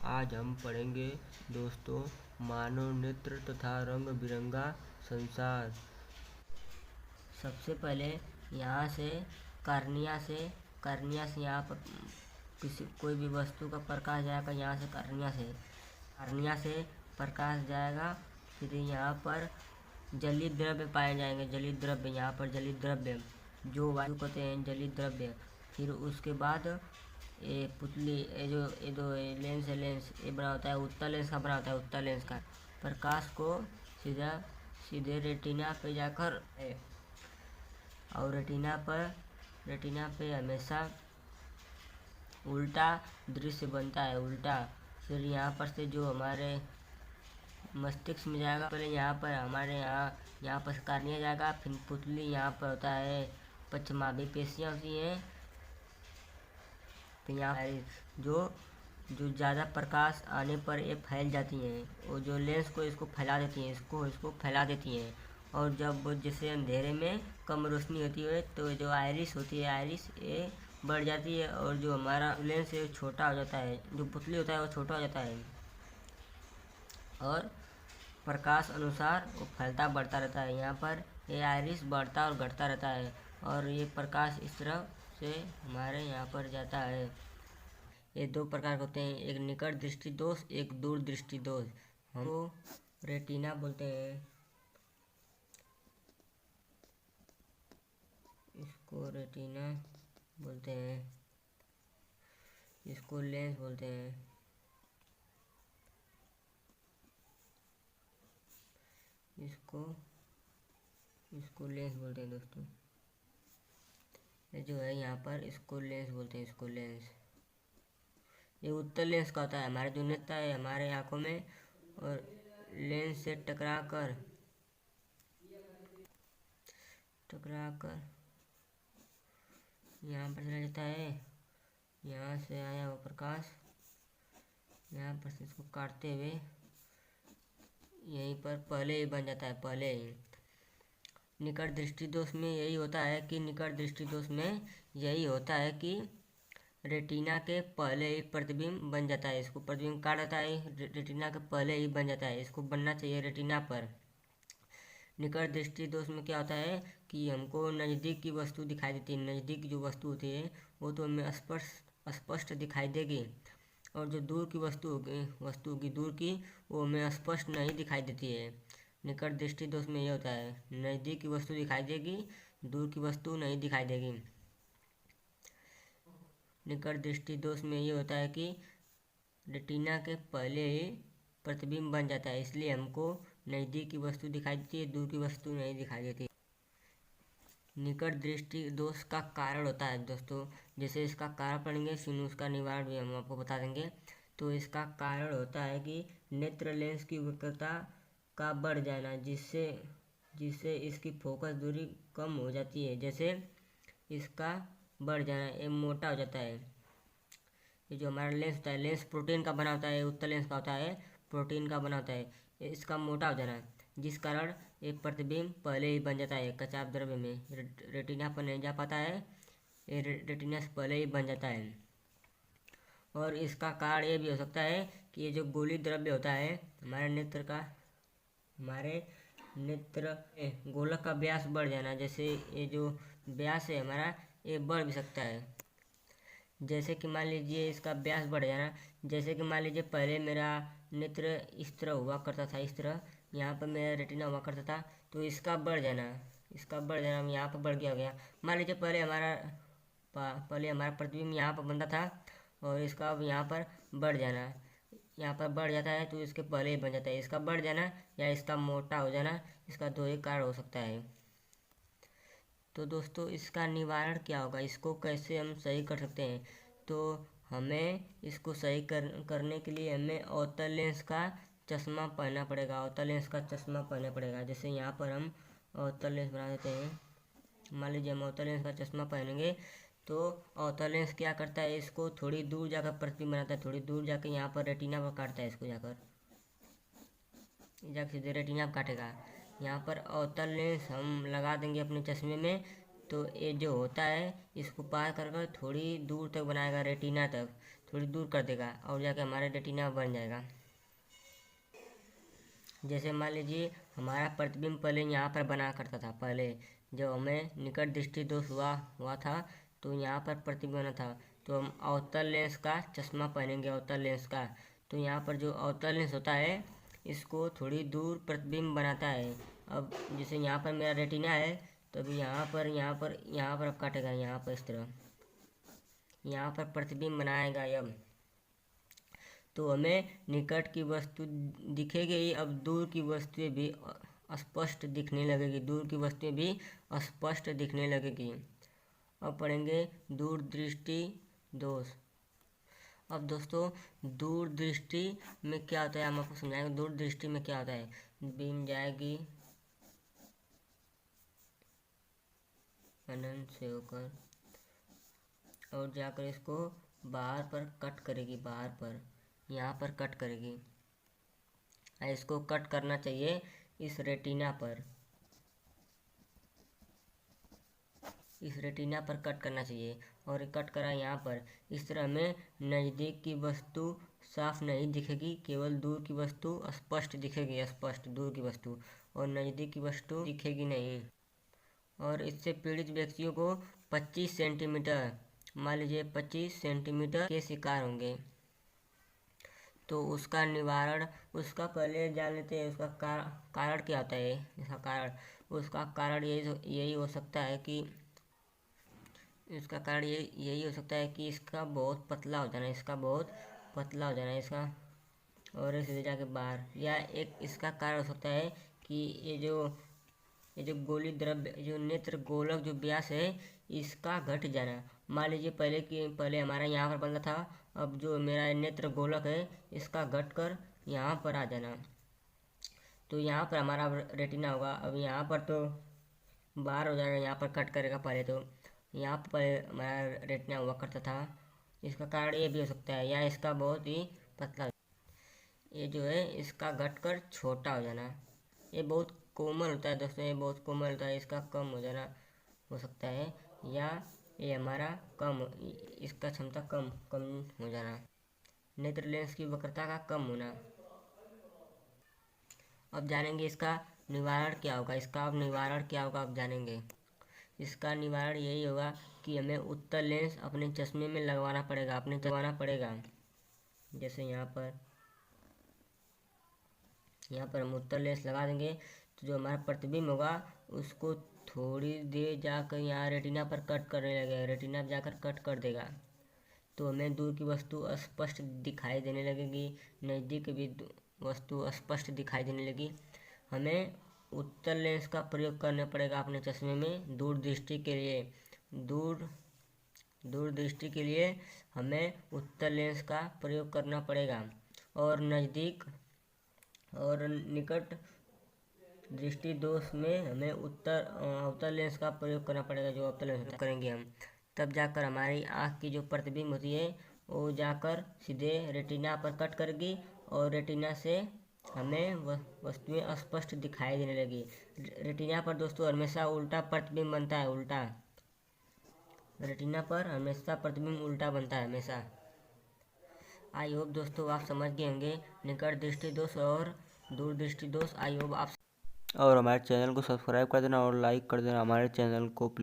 आज हम पढ़ेंगे दोस्तों मानव नेत्र तथा रंग बिरंगा संसार। सबसे पहले यहाँ से कर्निया से यहाँ पर कोई भी वस्तु का प्रकाश जाएगा। यहाँ से कर्निया से प्रकाश जाएगा। फिर यहाँ पर जलीय द्रव्य पाए जाएंगे। जलीय द्रव्य, यहाँ पर जलीय द्रव्य जो वायु कहते हैं जलीय द्रव्य। फिर उसके बाद ये पुतली ये दो लेंस है, लेंस ये बना होता है उत्तल लेंस का, बना होता है उत्तल लेंस का। प्रकाश को सीधे रेटिना पे जाकर और रेटिना पे हमेशा उल्टा दृश्य बनता है, उल्टा। फिर यहाँ पर से जो हमारे मस्तिष्क में जाएगा, पहले यहाँ पर हमारे यहाँ पर कर्निया जाएगा। फिर पुतली, यहाँ पर होता है पश्चमाभी पेशियाँ होती हैं। फिर यहाँ जो ज़्यादा प्रकाश आने पर ये फैल जाती हैं और जो लेंस को इसको फैला देती हैं, इसको फैला देती हैं। और जब जैसे अंधेरे में कम रोशनी होती है तो जो आइरिस होती है, आइरिस ये बढ़ जाती है और जो हमारा लेंस है छोटा हो जाता है, जो पुतली होता है वो छोटा हो जाता है और प्रकाश अनुसार वो फैलता बढ़ता रहता है। यहाँ पर ये आइरिस बढ़ता और घटता रहता है और ये प्रकाश इस तरह से हमारे यहाँ पर जाता है। ये दो प्रकार के होते हैं, एक निकट दृष्टि दोष, एक दूर दृष्टि दोष। हमको रेटिना बोलते हैं, इसको रेटिना बोलते हैं, इसको लेंस बोलते हैं, इसको लेंस बोलते हैं दोस्तों। ये जो है यहाँ पर इसको लेंस बोलते हैं, इसको लेंस। ये उत्तल लेंस का होता है, हमारे जो नेत्र है हमारे आँखों में और लेंस से टकरा कर यहाँ पर चला जाता है। यहाँ से आया वो प्रकाश यहाँ पर से इसको काटते हुए यहीं पर पहले ही बन जाता है, पहले ही। निकट दृष्टि दोष में यही होता है कि रेटिना के पहले ही प्रतिबिंब बन जाता है। इसको प्रतिबिंब काट देता है, रेटिना के पहले ही बन जाता है। इसको बनना चाहिए रेटिना पर। निकट दृष्टि दोष में क्या होता है कि हमको नज़दीक की वस्तु दिखाई देती है। नज़दीक जो वस्तु होती है वो तो हमें स्पष्ट दिखाई देगी और जो दूर की वस्तु होगी दूर की, वो हमें स्पष्ट नहीं दिखाई देती है। निकट दृष्टि दोष में ये होता है, नज़दीक की वस्तु दिखाई देगी, दूर की वस्तु नहीं दिखाई देगी। निकट दृष्टि दोष में ये होता है कि रेटिना के पहले ही प्रतिबिंब बन जाता है, इसलिए हमको नज़दीक की वस्तु दिखाई देती है, दूर की वस्तु नहीं दिखाई देती। निकट दृष्टि दोष का कारण होता है दोस्तों, जैसे इसका कारण पढ़ेंगे फिर उसका निवारण भी हम आपको बता देंगे। तो इसका कारण होता है कि नेत्र लेंस की वक्रता का बढ़ जाना, जिससे इसकी फोकस दूरी कम हो जाती है। जैसे इसका बढ़ जाना, ये मोटा हो जाता है। ये जो हमारा लेंस होता है, लेंस प्रोटीन का बना होता है, उत्तल लेंस का होता है प्रोटीन का बना होता है। इसका मोटा हो जाना, जिस कारण एक प्रतिबिंब पहले ही बन जाता है कचाप द्रव्य में, रेटिना पर नहीं जा पाता है, ये रेटिना से पहले ही बन जाता है। और इसका कारण ये भी हो सकता है कि ये जो गोलीय द्रव्य होता है हमारे नेत्र गोलक का व्यास बढ़ जाना। जैसे ये जो व्यास है हमारा, ये बढ़ भी सकता है। जैसे कि मान लीजिए इसका व्यास बढ़ जाना, जैसे कि मान लीजिए पहले मेरा नेत्र इस तरह हुआ करता था, इस तरह यहाँ पर मेरा रेटिना हुआ करता था, तो इसका बढ़ जाना यहाँ पर बढ़ गया। मान लीजिए पहले हमारा प्रतिबिंब यहाँ पर बनता था और इसका अब यहाँ पर बढ़ जाना, यहाँ पर बढ़ जाता है तो इसके पहले ही बन जाता है। इसका बढ़ जाना या इसका मोटा हो जाना, इसका दो ही कारण हो सकता है। तो दोस्तों इसका निवारण क्या होगा, इसको कैसे हम सही कर सकते हैं? तो हमें इसको सही करने के लिए हमें अवतल लेंस का चश्मा पहनना पड़ेगा। जैसे यहाँ पर हम अवतल लेंस बना देते हैं। मान लीजिए हम अवतल लेंस का चश्मा पहनेंगे तो अवतल लेंस क्या करता है, इसको थोड़ी दूर जाकर प्रतिबिंब बनाता है, थोड़ी दूर जाकर यहाँ पर रेटिना पर काटता है। इसको जाकर सीधे रेटिना पर काटेगा। यहाँ पर अवतल लेंस हम लगा देंगे अपने चश्मे में, तो ये जो होता है इसको पार कर थोड़ी दूर तक बनाएगा रेटिना तक। थोड़ी दूर कर देगा और जाके हमारा रेटिना बन जाएगा। जैसे मान लीजिए हमारा प्रतिबिंब पहले यहाँ पर बना करता था, पहले जब हमें निकट दृष्टि दोष हुआ था तो यहाँ पर प्रतिबिंब बना था, तो हम अवतल लेंस का चश्मा पहनेंगे, अवतल लेंस का। तो यहाँ पर जो अवतल लेंस होता है इसको थोड़ी दूर प्रतिबिंब बनाता है। अब जैसे यहाँ पर मेरा रेटिना है तो अभी यहाँ पर अब काटेगा, यहाँ पर इस तरह यहाँ पर प्रतिबिंब बनाएगा अब। तो हमें निकट की वस्तु दिखेगी ही, अब दूर की वस्तुएं भी स्पष्ट दिखने लगेगी, दूर की वस्तुएं भी स्पष्ट दिखने लगेगी। अब पढ़ेंगे दूरदृष्टि दोष। अब दोस्तों दूरदृष्टि में क्या होता है हम आपको समझाएंगे। दूरदृष्टि में क्या होता है, बीम जाएगी अनंत से होकर और जाकर इसको बाहर पर कट करेगी, बाहर पर यहाँ पर कट करेगी। इसको कट करना चाहिए इस रेटिना पर, इस रेटिना पर कट करना चाहिए और कट करा यहाँ पर। इस तरह हमें नज़दीक की वस्तु साफ नहीं दिखेगी, केवल दूर की वस्तु स्पष्ट दिखेगी, स्पष्ट दूर की वस्तु, और नज़दीक की वस्तु दिखेगी नहीं। और इससे पीड़ित व्यक्तियों को 25 सेंटीमीटर, मान लीजिए 25 सेंटीमीटर के शिकार होंगे। तो उसका निवारण, उसका पहले जान लेते हैं उसका कारण क्या होता है। इसका कारण, उसका कारण यही हो सकता है कि इसका कारण यही हो सकता है कि इसका बहुत पतला हो जाना, इसका बहुत पतला हो जाना इसका, और इसे जाके बाहर। या एक इसका कारण हो सकता है कि ये जो गोली द्रव्य, जो नेत्र गोलक जो व्यास है इसका घट जाना। मान लीजिए पहले हमारा यहाँ पर बन था, अब जो मेरा नेत्र गोलक है इसका घट कर यहाँ पर आ जाना। तो यहाँ पर हमारा रेटिना होगा, अब यहाँ पर तो बाहर हो जाएगा, यहाँ पर कट करेगा पहले। तो यहाँ पर हमारा रेटिना हुआ करता था, इसका कारण ये भी हो सकता है। या इसका बहुत ही पतला, ये जो है इसका घट कर छोटा हो जाना। ये बहुत कोमल होता है दोस्तों, ये बहुत कोमल होता है, इसका कम हो जाना हो सकता है। या ये हमारा कम, इसका क्षमता कम हो जाना, नेत्र लेंस की वक्रता का कम होना। अब जानेंगे इसका निवारण क्या होगा, इसका अब निवारण क्या होगा अब जानेंगे। इसका निवारण यही होगा कि हमें उत्तल लेंस अपने चश्मे में लगवाना पड़ेगा, लगवाना पड़ेगा। जैसे यहाँ पर हम उत्तल लेंस लगा देंगे तो जो हमारा प्रतिबिंब होगा उसको थोड़ी देर जाकर यहाँ रेटिना पर कट करने लगेगा, रेटिना पर जाकर कट कर देगा। तो हमें दूर की वस्तु स्पष्ट दिखाई देने लगेगी, नज़दीक की भी वस्तु स्पष्ट दिखाई देने लगी। हमें उत्तल लेंस का प्रयोग करना पड़ेगा अपने चश्मे में दूरदृष्टि के लिए। दूरदृष्टि के लिए हमें उत्तल लेंस का प्रयोग करना पड़ेगा, और नज़दीक और निकट दृष्टि दोष में हमें अवतल लेंस का प्रयोग करना पड़ेगा। जो अवतल लेंस करेंगे हम, तब जाकर हमारी आँख की जो प्रतिबिंब होती है वो जाकर सीधे रेटिना पर कट करेगी और रेटिना से हमें वस्तुएं स्पष्ट दिखाई देने लगी। रेटिना पर दोस्तों हमेशा उल्टा प्रतिबिंब बनता है, उल्टा रेटिना पर हमेशा प्रतिबिंब उल्टा बनता है हमेशा। आई होप दोस्तों आप समझ गए होंगे निकट दृष्टि दोष और दूरदृष्टि दोष। आई होप आप, और हमारे चैनल को सब्सक्राइब कर देना और लाइक कर देना हमारे चैनल को।